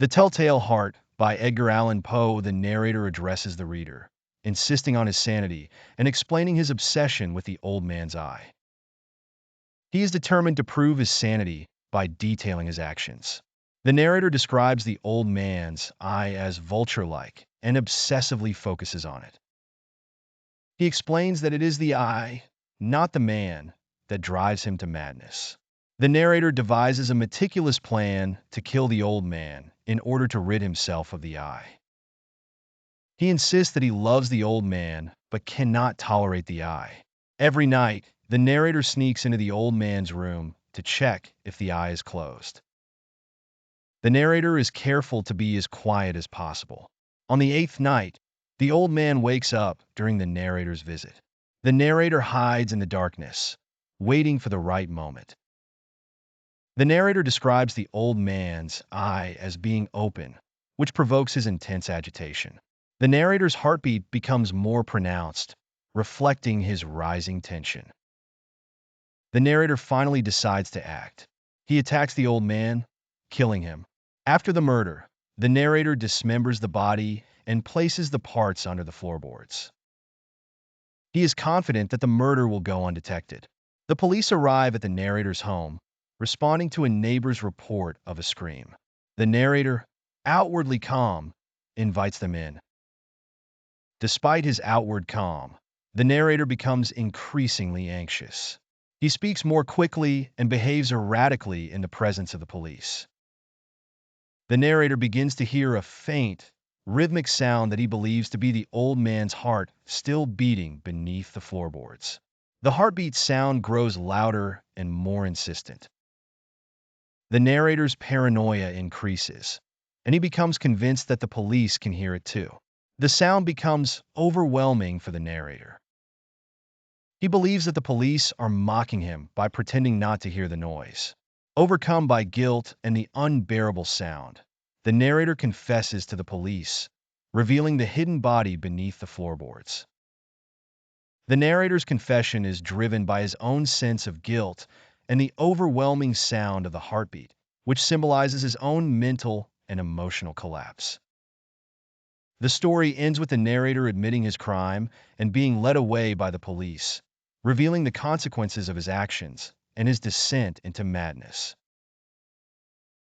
The Telltale Heart by Edgar Allan Poe, the narrator addresses the reader, insisting on his sanity and explaining his obsession with the old man's eye. He is determined to prove his sanity by detailing his actions. The narrator describes the old man's eye as vulture-like and obsessively focuses on it. He explains that it is the eye, not the man, that drives him to madness. The narrator devises a meticulous plan to kill the old man in order to rid himself of the eye. He insists that he loves the old man but cannot tolerate the eye. Every night, the narrator sneaks into the old man's room to check if the eye is closed. The narrator is careful to be as quiet as possible. On the eighth night, the old man wakes up during the narrator's visit. The narrator hides in the darkness, waiting for the right moment. The narrator describes the old man's eye as being open, which provokes his intense agitation. The narrator's heartbeat becomes more pronounced, reflecting his rising tension. The narrator finally decides to act. He attacks the old man, killing him. After the murder, the narrator dismembers the body and places the parts under the floorboards. He is confident that the murder will go undetected. The police arrive at the narrator's home, responding to a neighbor's report of a scream. The narrator, outwardly calm, invites them in. Despite his outward calm, the narrator becomes increasingly anxious. He speaks more quickly and behaves erratically in the presence of the police. The narrator begins to hear a faint, rhythmic sound that he believes to be the old man's heart still beating beneath the floorboards. The heartbeat sound grows louder and more insistent. The narrator's paranoia increases, and he becomes convinced that the police can hear it too. The sound becomes overwhelming for the narrator. He believes that the police are mocking him by pretending not to hear the noise. Overcome by guilt and the unbearable sound, the narrator confesses to the police, revealing the hidden body beneath the floorboards. The narrator's confession is driven by his own sense of guilt and the overwhelming sound of the heartbeat, which symbolizes his own mental and emotional collapse. The story ends with the narrator admitting his crime and being led away by the police, revealing the consequences of his actions and his descent into madness.